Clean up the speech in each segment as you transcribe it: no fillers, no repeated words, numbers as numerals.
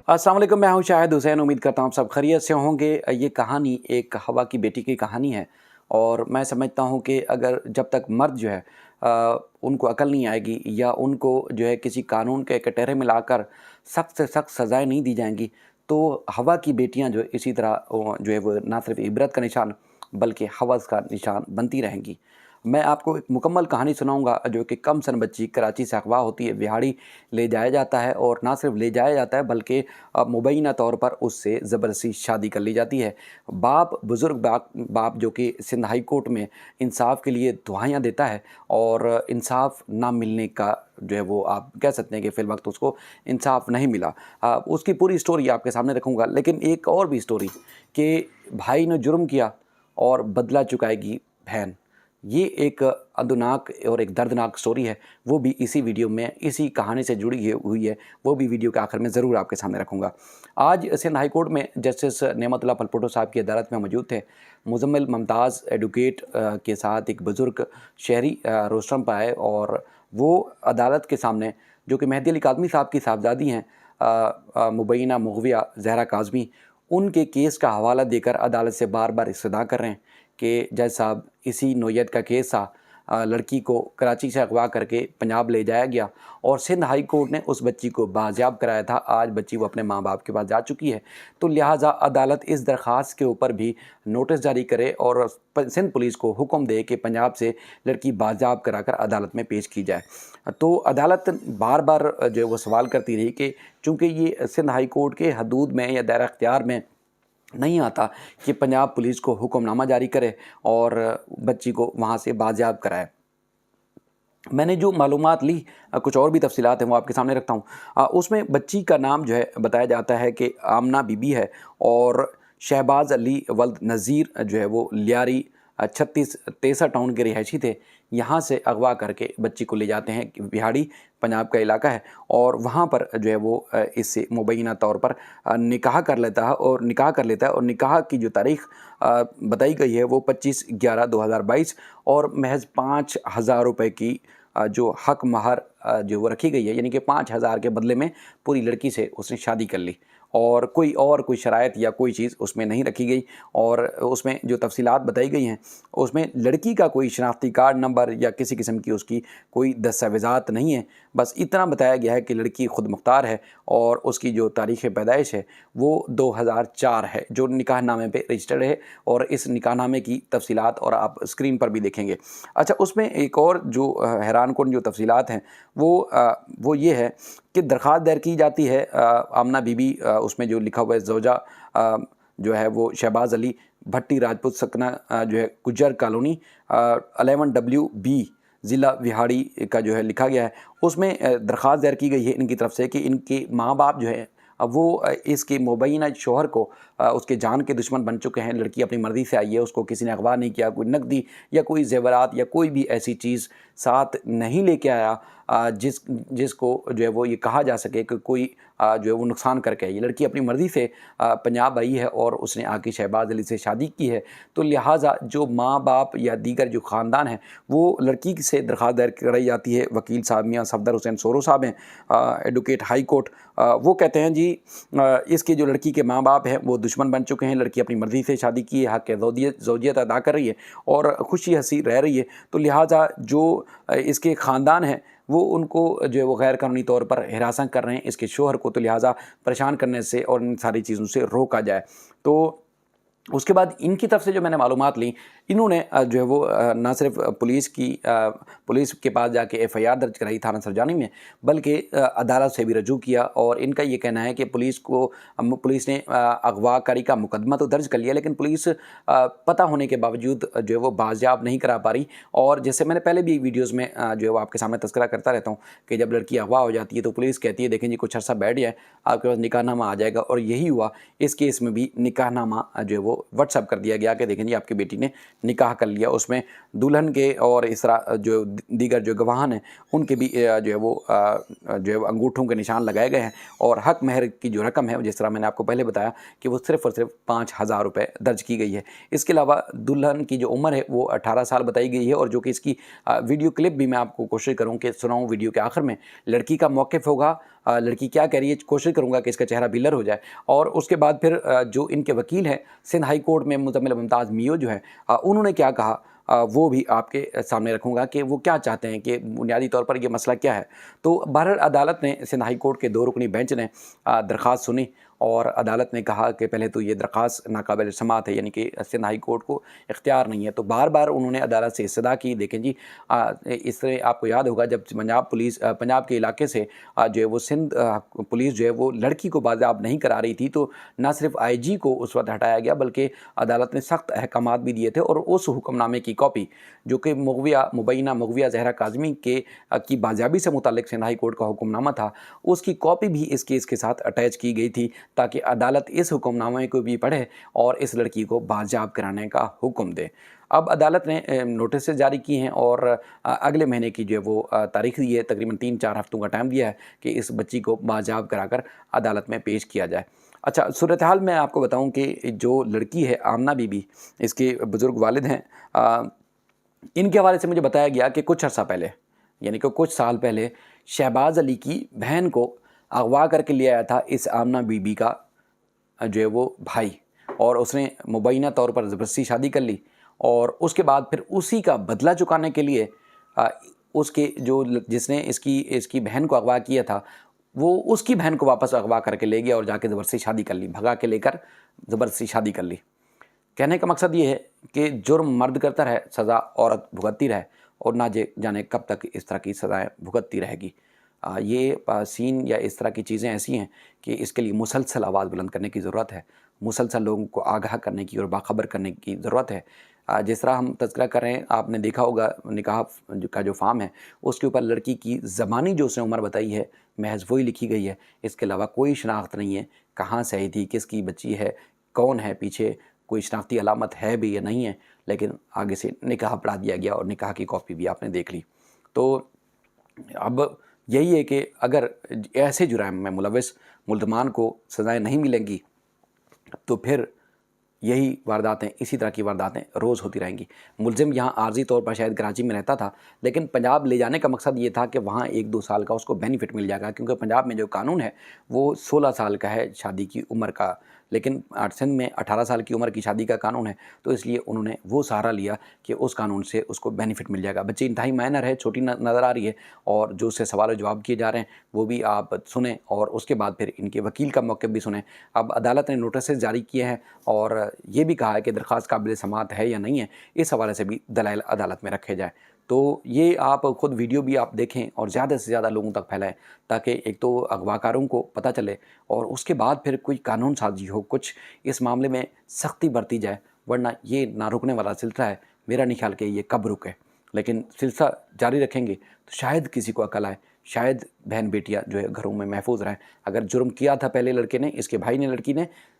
अस्सलाम वालेकुम, मैं हूं शाहिद हुसैन। उम्मीद करता हूं आप सब खैरियत से होंगे। ये कहानी एक हवा की बेटी की कहानी है और मैं समझता हूं कि अगर जब तक मर्द जो है उनको अकल नहीं आएगी या उनको जो है किसी कानून के कटहरे में लाकर सख्त से सख्त सज़ाएँ नहीं दी जाएंगी, तो हवा की बेटियां जो इसी तरह जो है वो ना सिर्फ इबरत का निशान बल्कि हवस का निशान बनती रहेंगी। मैं आपको एक मुकम्मल कहानी सुनाऊंगा जो कि कम सन बच्ची कराची से अगवा होती है, बिहाड़ी ले जाया जाता है और ना सिर्फ ले जाया जाता है बल्कि मुबैना तौर पर उससे ज़बरदस्ती शादी कर ली जाती है। बुज़ुर्ग बाप जो कि सिंध हाई कोर्ट में इंसाफ के लिए दुआएं देता है और इंसाफ ना मिलने का जो है वो आप कह सकते हैं कि फ़िल वक्त उसको इंसाफ नहीं मिला। उसकी पूरी स्टोरी आपके सामने रखूँगा, लेकिन एक और भी स्टोरी कि भाई ने जुर्म किया और बदला चुकाएगी बहन। ये एक अदनाक और एक दर्दनाक स्टोरी है, वो भी इसी वीडियो में इसी कहानी से जुड़ी हुई है। वो भी वीडियो के आखिर में ज़रूर आपके सामने रखूँगा। आज सिंध हाई कोर्ट में जस्टिस नेमतुल्लाह पलपोटो साहब की अदालत में मौजूद थे। मुज़म्मिल मुमताज़ एडवोकेट के साथ एक बुज़ुर्ग शहरी रोस्टरम पर आए और वो अदालत के सामने, जो कि मेहदी अली काज़मी साहब की साहबजादी हैं, मुबैना मुग़विया ज़हरा काज़मी, उनके केस का हवाला देकर अदालत से बार बार इस्तदा कर रहे हैं कि जज साहब, इसी नौयत का केस था। लड़की को कराची से अगवा करके पंजाब ले जाया गया और सिंध हाई कोर्ट ने उस बच्ची को बाजियाब कराया था। आज बच्ची वो अपने माँ बाप के पास जा चुकी है, तो लिहाजा अदालत इस दरख्वास्त के ऊपर भी नोटिस जारी करे और सिंध पुलिस को हुक्म दे कि पंजाब से लड़की बाजियाब कराकर अदालत में पेश की जाए। तो अदालत बार बार जो है वो सवाल करती रही कि चूँकि ये सिंध हाई कोर्ट के हदूद में या दायरा अख्तियार में नहीं आता कि पंजाब पुलिस को हुक्मनामा जारी करे और बच्ची को वहाँ से बाजियाब कराए। मैंने जो मालूमात ली, कुछ और भी तफसीलात हैं वो आपके सामने रखता हूँ। उसमें बच्ची का नाम जो है बताया जाता है कि आमना बीबी है और शहबाज अली वल्द नज़ीर जो है वो लियारी 36 तेसा टाउन के रिहायशी थे। यहाँ से अगवा करके बच्ची को ले जाते हैं, बिहाड़ी पंजाब का इलाका है, और वहाँ पर जो है वो इससे मुबैना तौर पर निकाह कर लेता है और निकाह की जो तारीख़ बताई गई है वो 25/11/2022 और महज 5,000 रुपये की जो हक महर जो वो रखी गई है, यानी कि 5,000 के बदले में पूरी लड़की से उसने शादी कर ली और कोई शराइत या कोई चीज़ उसमें नहीं रखी गई। और उसमें जो तफसीलात बताई गई हैं उसमें लड़की का कोई शनाख्ती कार्ड नंबर या किसी किस्म की उसकी कोई दस्तावेज़ात नहीं है। बस इतना बताया गया है कि लड़की खुद मुख्तार है और उसकी जो तारीख़ पैदाइश है वो 2004 है, जो निकाहनामे पे रजिस्टर्ड है, और इस निकाहनामे की तफसीलात और आप स्क्रीन पर भी देखेंगे। अच्छा, उसमें एक और जो हैरानकुन जो तफसीलात हैं वो ये है कि दरख्वास्त दायर की जाती है आमना बीबी, उसमें जो लिखा हुआ है ज़ौजा जो है वो शहबाज अली भट्टी राजपूत सकना जो है गुज्जर कॉलोनी 11WB ज़िला विहाड़ी का जो है लिखा गया है। उसमें दरख्वास्त दायर की गई है इनकी तरफ से कि इनके माँ बाप जो है वो इसके मुबैना शौहर को उसके जान के दुश्मन बन चुके हैं। लड़की अपनी मर्ज़ी से आई है, उसको किसी ने अगवा नहीं किया, कोई नकदी या कोई ज़ेवरात या कोई भी ऐसी चीज़ साथ नहीं लेके आया जिसको जो है वो ये कहा जा सके कि कोई जो है वो नुकसान करके आई। ये लड़की अपनी मर्ज़ी से पंजाब आई है और उसने आके शहबाज अली से शादी की है। तो लिहाजा जो माँ बाप या दीगर जो ख़ानदान है वो लड़की से दरख्वास्त दायर कराई जाती है। वकील साहब मियाँ सफदर हुसैन सोरो साहब हैं, एडवोकेट हाई कोर्ट, वो कहते हैं जी इसकी जो लड़की के माँ बाप हैं वो दुश्मन बन चुके हैं। लड़की अपनी मर्ज़ी से शादी की है, हक़ ज़ौजियत अदा कर रही है और खुशी हंसी रह रही है। तो लिहाजा जो इसके ख़ानदान हैं वो उनको जो है वो गैर कानूनी तौर पर हिरासत कर रहे हैं इसके शौहर को, तो लिहाजा परेशान करने से और इन सारी चीज़ों से रोका जाए। तो उसके बाद इनकी तरफ से जो मैंने मालूमात ली, इन्होंने जो है वो ना सिर्फ पुलिस के पास जाके FIR दर्ज कराई थाना सरजानी में, बल्कि अदालत से भी रजू किया। और इनका ये कहना है कि पुलिस ने अगवाकारी का मुकदमा तो दर्ज कर लिया, लेकिन पुलिस पता होने के बावजूद जो है वो बाजियाब नहीं करा पा रही। और जैसे मैंने पहले भी वीडियोज़ में जो है वो आपके सामने तस्करा करता रहता हूँ कि जब लड़की अगवा हो जाती है तो पुलिस कहती है देखें जी कुछ अर्सा बैठ जाए, आपके पास निकाहनामा आ जाएगा, और यही हुआ। इस केस में भी निकाहनामा जो है वो वो व्हाट्सएप कर दिया गया कि देखें जी आपकी बेटी ने निकाह कर लिया। उसमें दुल्हन के और इस तरह जो दीगर जो गवाहान हैं उनके भी जो है वो अंगूठों के निशान लगाए गए हैं और हक महर की जो रकम है जिस तरह मैंने आपको पहले बताया कि वो सिर्फ़ और सिर्फ 5,000 रुपये दर्ज की गई है। इसके अलावा दुल्हन की जो उम्र है वो 18 साल बताई गई है और जो कि इसकी वीडियो क्लिप भी मैं आपको कोशिश करूँ कि सुनाऊँ वीडियो के आखिर में। लड़की का मौक़िफ़ होगा, लड़की क्या कह रही है, कोशिश करूँगा कि इसका चेहरा ब्लर हो जाए और उसके बाद फिर जो इनके वकील हैं सिंध हाई कोर्ट में मुज़म्मिल मुमताज़ मियो जो है उन्होंने क्या कहा वो भी आपके सामने रखूँगा कि वो क्या चाहते हैं कि बुनियादी तौर पर ये मसला क्या है। तो बहरहाल अदालत ने सिंध हाई कोर्ट के 2 रुकनी बेंच ने दरख्वास्त सुनी और अदालत ने कहा कि पहले तो ये दरख्वास्त नाकाबिल समाअत है, यानी कि सिंध हाई कोर्ट को इख्तियार नहीं है। तो बार बार उन्होंने अदालत से इस्तदा की। देखें जी इससे आपको याद होगा जब पंजाब के इलाके से जो है वो सिंध पुलिस जो है वो लड़की को बाज़ाब नहीं करा रही थी तो न सिर्फ IG को उस वक्त हटाया गया बल्कि अदालत ने सख्त अहकामात भी दिए थे और उस हुक्मनामे की कॉपी जो कि मुबैना मुग़विया ज़हरा काज़मी की बाज़ाबी से मुताल्लिक़ सिंध हाई कोर्ट का हुक्मनामा था, उसकी कॉपी भी इस केस के साथ अटैच की गई थी ताकि अदालत इस हुक्मनामे को भी पढ़े और इस लड़की को बाज़ाब कराने का हुक्म दे। अब अदालत ने नोटिस जारी किए हैं और अगले महीने की जो है वो तारीख दी है, तकरीबन 3-4 हफ्तों का टाइम दिया है कि इस बच्ची को बाज़ाब कराकर अदालत में पेश किया जाए। अच्छा, सूरत हाल मैं आपको बताऊं कि जो लड़की है आमना बीबी, इसके बुज़ुर्ग वालिद हैं, इनके हवाले से मुझे बताया गया कि कुछ अर्सा पहले यानी कि कुछ साल पहले शहबाज अली की बहन को अगवा करके ले आया था इस आमना बीबी का जो है वो भाई और उसने मुबैना तौर पर ज़बरदस्ती शादी कर ली और उसके बाद फिर उसी का बदला चुकाने के लिए उसके जो जिसने इसकी बहन को अगवा किया था वो उसकी बहन को वापस अगवा करके ले गया और जाके ज़बरदस्ती शादी कर ली, भगा के लेकर ज़बरदस्ती शादी कर ली। कहने का मकसद ये है कि जुर्म मर्द करता रहे, सज़ा औरत भुगतती रहे और ना जाने कब तक इस तरह की सज़ाएँ भुगतती रहेगी। ये सीन या इस तरह की चीज़ें ऐसी हैं कि इसके लिए मुसलसल आवाज़ बुलंद करने की ज़रूरत है, मुसलसल लोगों को आगाह करने की और बाखबर करने की ज़रूरत है। जिस तरह हम तज़किरा कर रहे हैं, आपने देखा होगा निकाह का जो फ़ार्म है उसके ऊपर लड़की की ज़बानी जो उसने उम्र बताई है महज़ वही लिखी गई है, इसके अलावा कोई शनाख्त नहीं है, कहाँ से आई थी, किसकी बच्ची है, कौन है पीछे, कोई शनाख्ती अलामत है भी या नहीं है, लेकिन आगे से निकाह पढ़ा दिया गया और निकाह की कॉपी भी आपने देख ली। तो अब यही है कि अगर ऐसे जुराइम में मुलविस मुल्ज़मान को सज़ाएँ नहीं मिलेंगी तो फिर यही वारदातें, इसी तरह की वारदातें रोज़ होती रहेंगी। मुलज़िम यहाँ आर्जी तौर पर शायद कराची में रहता था, लेकिन पंजाब ले जाने का मकसद ये था कि वहाँ 1-2 साल का उसको बेनिफिट मिल जाएगा, क्योंकि पंजाब में जो कानून है वो 16 साल का है शादी की उम्र का, लेकिन सिंध में 18 साल की उम्र की शादी का कानून है। तो इसलिए उन्होंने वो सहारा लिया कि उस कानून से उसको बेनिफिट मिल जाएगा। बच्ची इंतहाई माइनर है, छोटी नज़र आ रही है और जो उससे सवाल जवाब किए जा रहे हैं वो भी आप सुने और उसके बाद फिर इनके वकील का मौक़िफ़ भी सुने। अब अदालत ने नोटिस जारी किए हैं और ये भी कहा है कि दरख्वास्त काबिल समाअत है या नहीं है, इस हवाले से भी दलाइल अदालत में रखे जाएँ। तो ये आप ख़ुद वीडियो भी आप देखें और ज़्यादा से ज़्यादा लोगों तक फैलाएं ताकि एक तो अगवाकारों को पता चले और उसके बाद फिर कोई कानून साजी हो, कुछ इस मामले में सख्ती बरती जाए, वरना ये ना रुकने वाला सिलसिला है। मेरा नहीं ख्याल कि ये कब रुके, लेकिन सिलसिला जारी रखेंगे तो शायद किसी को अकल आए, शायद बहन बेटियाँ जो है घरों में महफूज रहें। अगर जुर्म किया था पहले लड़के ने, इसके भाई ने,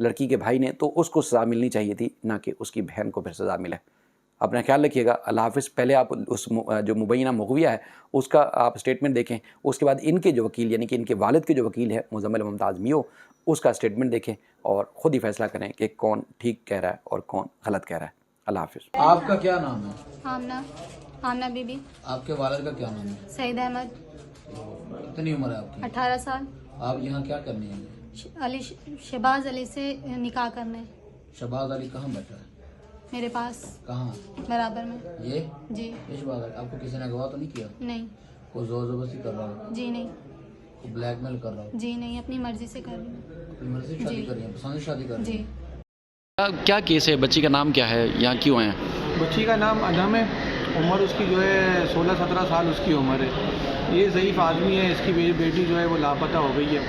लड़की के भाई ने, तो उसको सज़ा मिलनी चाहिए थी, ना कि उसकी बहन को फिर सज़ा मिले। अपना ख्याल रखिएगा। अल्लाह हाफ़िज़। पहले आप उस जो मुबैना मुग़विया है उसका आप स्टेटमेंट देखें, उसके बाद इनके जो वकील यानी कि इनके वालिद के जो वकील है मुज़म्मिल मुमताज़ मियो, उसका स्टेटमेंट देखें और ख़ुद ही फ़ैसला करें कि कौन ठीक कह रहा है और कौन गलत कह रहा है। अल्लाह हाफ़िज़। आपका क्या नाम है? आमना बीबी। आपके वालिद का क्या नाम है? सईद अहमद। कितनी उम्र है आपकी? 18 साल। आप यहाँ क्या करने हैं? शहबाज अली से निकाह करने। शहबाज अली कहाँ बैठा है? मेरे पास। कहाँ? बराबर में। ये जी। शहबाज अली आपको किसी ने अगवा तो नहीं किया? नहीं। कोई जोर जबरदस्ती कर रहा हो? जी नहीं। कोई ब्लैकमेल कर रहा हो? जी नहीं, अपनी मर्जी से कर रही हूँ। अपनी मर्जी से शादी कर रही है, पसंद से शादी कर रही है? जी। क्या केस है? बच्ची का नाम क्या है? यहाँ क्यों आए? बच्ची का नाम अदम है, उम्र उसकी जो है 16-17 साल उसकी उम्र है। ये ज़ईफ़ आदमी है, इसकी बेटी जो है वो लापता हो गई है।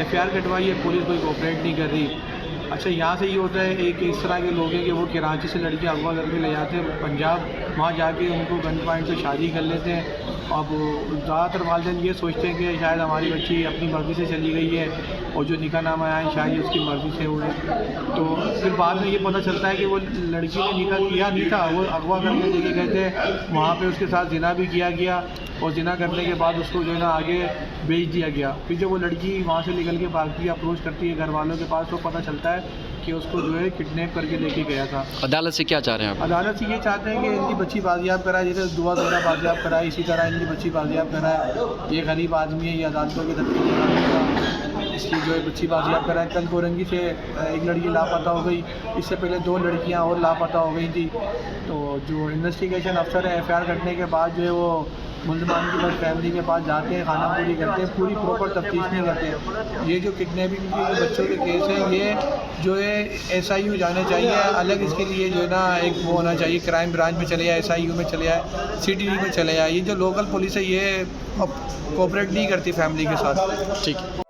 FIR कटवाई है, पुलिस कोई कोऑपरेट नहीं कर रही। अच्छा, यहाँ से ये होता है एक इस तरह के लोग हैं कि वो कराची से लड़कियाँ अगवा करके ले जाते हैं पंजाब, वहाँ जाके उनको गन पॉइंट पे शादी कर लेते हैं अब ज़्यादातर वालिदैन ये सोचते हैं कि शायद हमारी बच्ची अपनी मर्ज़ी से चली गई है और जो निकाहनामा आए शायद ये उसकी मर्ज़ी से हुए। तो फिर बाद में ये पता चलता है कि वो लड़की ने निकाह किया नहीं था, वो अगवा करके लेके गए थे, वहाँ पे उसके साथ जिना भी किया गया और जिना करने के बाद उसको जो है ना आगे भेज दिया गया। फिर जब वो लड़की वहाँ से निकल के भागती है, अप्रोच करती है घर वालों के पास, तो पता चलता है कि उसको जो है किडनैप करके लेके गया था। अदालत से क्या चाह रहे हैं आप? अदालत से ये चाहते हैं कि इनकी बच्ची बाजियाब कराए, जैसे दुआ दौरा बाजियाब कराए, इसी तरह इनकी बच्ची बाजियाब कराए। ये गरीब आदमी है, ये अदालतों के दफ्तर इसकी जो है बच्ची बाजियाब कराए। कल कोरंगी से एक लड़की लापता हो गई, इससे पहले 2 लड़कियां और लापता हो गई थी। तो जो इन्वेस्टिगेशन अफसर है, FIR कटने के बाद जो है वो मुलजमान की बस फैमिली के पास जाते हैं, खाना पूरी करते हैं, पूरी प्रॉपर तफ्तीश नहीं करते। ये जो किडनैपिंग के जो बच्चों के केस हैं, ये जो है SIU जाने चाहिए अलग, इसके लिए जो है ना एक वो होना चाहिए, क्राइम ब्रांच में चले जाए, SIU में चले जाए, CTD में चले जाए। ये जो लोकल पुलिस है ये अब कोऑपरेट नहीं करती फैमिली के साथ। ठीक है।